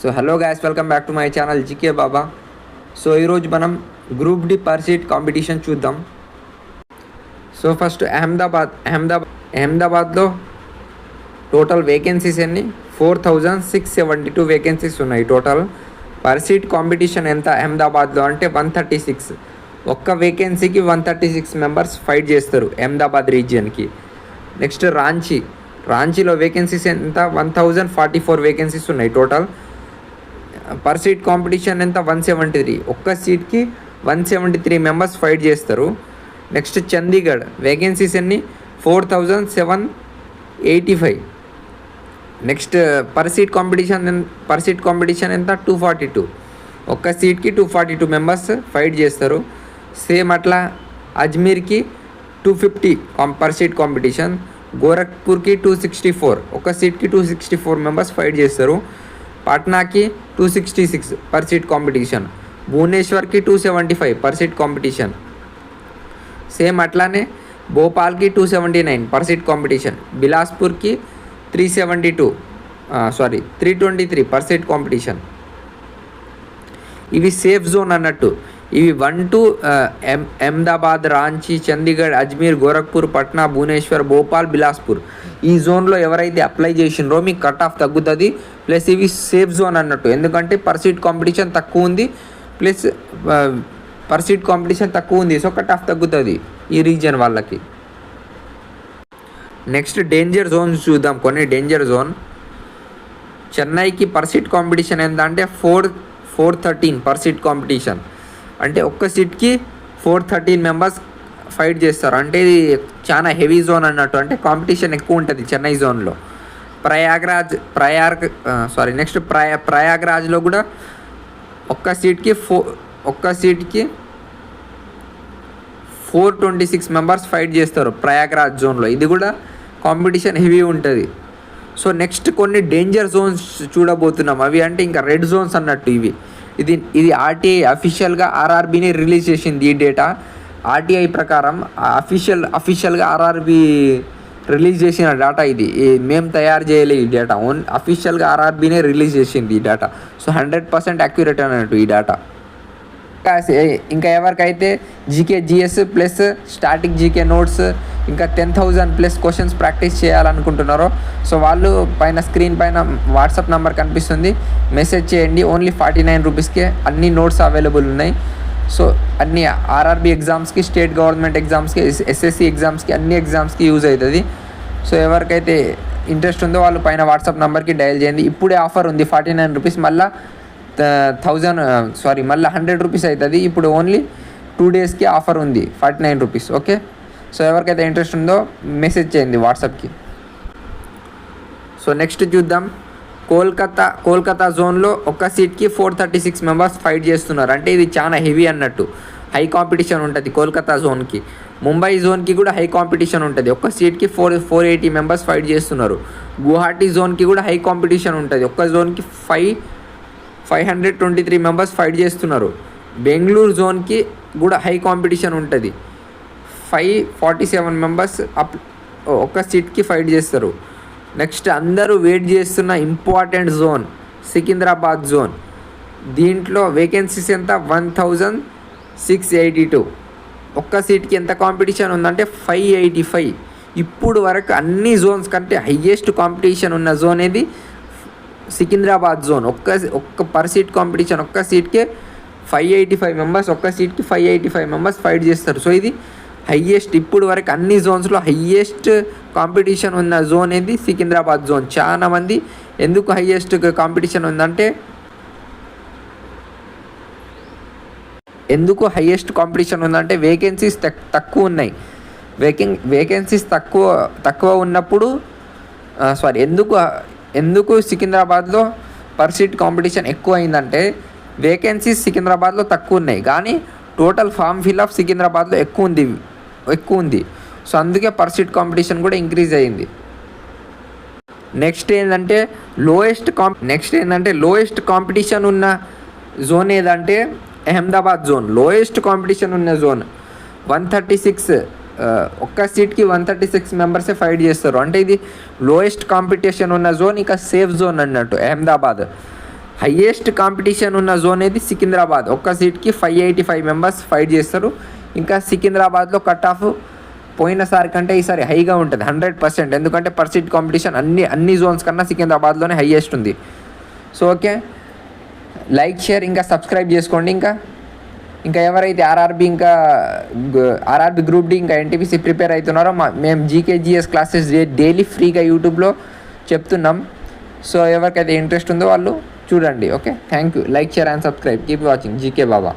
So hello guys, welcome back to my channel GK Baba. So ఈరోజు మనం group D pursuit competition చూద్దాం. So first అహ్మదాబాద్లో total vacancies ఎన్ని? 4672 vacancies ఉన్నాయి total. Pursuit competition ఎంత అహ్మదాబాద్లో అంటే 136. ఒక్క వేకెన్సీకి 136 మెంబర్స్ ఫైట్ చేస్తారు అహ్మదాబాద్ రీజియన్కి. నెక్స్ట్ రాంచీలో వేకెన్సీస్ ఎంత? 1044 వేకెన్సీస్ ఉన్నాయి టోటల్. పర్సీట్ కాంపిటీషన్ ఎంత? 173. ఒక్క సీట్కి 173 మెంబర్స్ ఫైట్ చేస్తారు. నెక్స్ట్ చండీగఢ్ వేకెన్సీస్ ఎన్ని? 4785. నెక్స్ట్ పర్సీట్ కాంపిటీషన్ ఎంత? 242. ఒక్క సీట్కి 242 మెంబర్స్ ఫైట్ చేస్తారు. సేమ్ అట్లా అజ్మీర్కి 250 పర్సీట్ కాంపిటీషన్. గోరఖ్పూర్కి 264. ఒక సీట్కి 264 మెంబర్స్ ఫైట్ చేస్తారు. పాట్నాకి 266 pursuit competition. భువనేశ్వర్కి 275 pursuit competition. Same అట్లానే భోపాల్కి 279 పర్సీట్ కాంపిటీషన్. బిలాస్పూర్కి 323 pursuit competition. ఇవి సేఫ్ జోన్ అన్నట్టు. ఇవి 1 to అహ్మదాబాద్, రాంచీ, చండీగఢ్, అజ్మీర్, గోరఖ్పూర్, పట్నా, భువనేశ్వర్, భోపాల్, బిలాస్పూర్ ఈ జోన్లో ఎవరైతే అప్లై చేసినరో మీకు కట్ ఆఫ్ తగ్గుతుంది. ప్లస్ ఇవి సేఫ్ జోన్ అన్నట్టు, ఎందుకంటే పర్సీట్ కాంపిటీషన్ తక్కువ ఉంది. ప్లస్ సో కట్ ఆఫ్ తగ్గుతుంది ఈ రీజియన్ వాళ్ళకి. నెక్స్ట్ డేంజర్ జోన్స్ చూద్దాం. కొన్ని డేంజర్ జోన్. చెన్నైకి పర్సీట్ కాంపిటీషన్ ఎంత అంటే 413 పర్సీట్ కాంపిటీషన్. అంటే ఒక్క సీట్కి 413 మెంబర్స్ ఫైట్ చేస్తారు. అంటే ఇది చాలా హెవీ జోన్ అన్నట్టు, అంటే కాంపిటీషన్ ఎక్కువ ఉంటుంది చెన్నై జోన్లో. ప్రయాగ్రాజ్లో కూడా ఒక్క సీట్కి 426 మెంబర్స్ ఫైట్ చేస్తారు ప్రయాగ్రాజ్ జోన్లో. ఇది కూడా కాంపిటీషన్ హెవీ ఉంటుంది. సో నెక్స్ట్ కొన్ని డేంజర్ జోన్స్ చూడబోతున్నాం. అవి అంటే ఇంకా రెడ్ జోన్స్ అన్నట్టు. ఇది ఆర్టీఐ అఫీషియల్గా ఆర్ఆర్బీని రిలీజ్ చేసింది. ఈ డేటా ఆర్టీఐ ప్రకారం అఫీషియల్గా ఆర్ఆర్బీ రిలీజ్ చేసిన డేటా ఇది. మేము తయారు చేయలే ఈ డేటా, అఫీషియల్గా ఆర్ఆర్బీనే రిలీజ్ చేసింది ఈ డేటా. సో 100% అక్యురేట్ అన్నట్టు ఈ డేటా. ఇంకా ఎవరికైతే GK GS plus static GK notes ఇంకా 10,000 ప్లస్ క్వశ్చన్స్ ప్రాక్టీస్ చేయాలనుకుంటున్నారో సో వాళ్ళు స్క్రీన్ పైన వాట్సాప్ నెంబర్ కనిపిస్తుంది, మెసేజ్ చేయండి. ఓన్లీ 49 రూపీస్కే అన్ని నోట్స్ అవైలబుల్ ఉన్నాయి. సో అన్ని ఆర్ఆర్బీ ఎగ్జామ్స్కి, స్టేట్ గవర్నమెంట్ ఎగ్జామ్స్కి, ఎస్ఎస్సి ఎగ్జామ్స్కి, అన్ని ఎగ్జామ్స్కి యూజ్ అవుతుంది. సో ఎవరికైతే ఇంట్రెస్ట్ ఉందో వాళ్ళు పైన వాట్సాప్ నెంబర్కి డయల్ చేయండి. ఇప్పుడే ఆఫర్ ఉంది 49 రూపీస్, మళ్ళీ 100 రూపీస్ అవుతుంది. ఇప్పుడు ఓన్లీ 2 డేస్కి ఆఫర్ ఉంది 49 రూపీస్. ఓకే, సో ఎవరికైతే ఇంట్రెస్ట్ ఉందో మెసేజ్ చేయండి వాట్సాప్కి. సో నెక్స్ట్ చూద్దాం. కోల్కతా జోన్లో ఒక్క సీట్కి 436 మెంబర్స్ ఫైట్ చేస్తున్నారు. అంటే ఇది చాలా హెవీ అన్నట్టు, హై కాంపిటీషన్ ఉంటుంది కోల్కతా జోన్కి. ముంబై జోన్కి కూడా హై కాంపిటీషన్ ఉంటుంది. ఒక్క సీట్కి 480 మెంబర్స్ ఫైట్ చేస్తున్నారు. గువాహటి జోన్కి కూడా హై కాంపిటీషన్ ఉంటుంది. ఒక్క జోన్కి 523 మెంబర్స్ ఫైట్ చేస్తున్నారు. బెంగళూరు జోన్కి కూడా హై కాంపిటీషన్ ఉంటుంది. 547 మెంబర్స్ ఒక్క సీట్కి ఫైట్ చేస్తారు. నెక్స్ట్ అందరూ వెయిట్ చేస్తున్న ఇంపార్టెంట్ జోన్ సికింద్రాబాద్ జోన్. దీంట్లో వేకెన్సీస్ ఎంత? 1682. ఒక్క సీట్కి ఎంత కాంపిటీషన్ ఉందంటే 585. ఇప్పుడు వరకు అన్ని జోన్స్ కంటే హయ్యెస్ట్ కాంపిటీషన్ ఉన్న జోన్ ఏది? సికింద్రాబాద్ జోన్. ఒక్క పర్సీట్ కాంపిటీషన్ ఒక్క సీట్కే 585 మెంబర్స్, ఒక్క సీట్కి 585 మెంబర్స్ ఫైట్ చేస్తారు. సో ఇది హయ్యెస్ట్ ఇప్పుడు వరకు అన్ని జోన్స్లో హయ్యెస్ట్ కాంపిటీషన్ ఉన్న జోన్ ఏది? సికింద్రాబాద్ జోన్. చాలా మంది ఎందుకు హయ్యెస్ట్ కాంపిటీషన్ ఉందంటే వేకెన్సీస్ తక్కువ ఉన్నాయి. వేకెన్సీస్ తక్కువ ఉన్నప్పుడు ఎందుకు సికింద్రాబాద్లో పర్సీట్ కాంపిటీషన్ ఎక్కువ అయిందంటే వేకెన్సీస్ సికింద్రాబాద్లో తక్కువ ఉన్నాయి, కానీ టోటల్ ఫామ్ ఫిల్అప్ సికింద్రాబాద్లో ఎక్కువ ఉంది. సో అందుకే పర్సీట్ కాంపిటీషన్ కూడా ఇంక్రీజ్ అయ్యింది. నెక్స్ట్ ఏంటంటే లోయెస్ట్ కాంపిటీషన్ ఉన్న జోన్ ఏదంటే అహ్మదాబాద్ జోన్. లోయెస్ట్ కాంపిటీషన్ ఉన్న జోన్ 136. ఒక్క సీట్కి 136 మెంబర్సే ఫైట్ చేస్తారు. అంటే ఇది లోయెస్ట్ కాంపిటీషన్ ఉన్న జోన్, ఇక సేఫ్ జోన్ అన్నట్టు అహ్మదాబాద్. హయ్యెస్ట్ కాంపిటీషన్ ఉన్న జోన్ ఏది సికింద్రాబాద్. ఒక్క సీట్కి 585 మెంబర్స్ ఫైట్ చేస్తారు. ఇంకా సికింద్రాబాద్లో కట్ ఆఫ్ పోయినసారి కంటే ఈసారి హైగా ఉంటుంది 100%. ఎందుకంటే పర్ సీట్ కాంపిటీషన్ అన్ని జోన్స్ కన్నా సికింద్రాబాద్లోనే హయ్యెస్ట్ ఉంది. సో ఓకే, లైక్ షేర్ ఇంకా సబ్స్క్రైబ్ చేసుకోండి. ఇంకా ఎవరైతే ఆర్ఆర్బి గ్రూప్ డి ఇంకా ఎన్టీపీసీ ప్రిపేర్ అవుతున్నారో మేము జీకేజీఎస్ క్లాసెస్ డైలీ ఫ్రీగా యూట్యూబ్లో చెప్తున్నాం. సో ఎవరికైతే ఇంట్రెస్ట్ ఉందో వాళ్ళు చూడండి. Okay, thank you. Like share and subscribe. Keep watching GK Baba.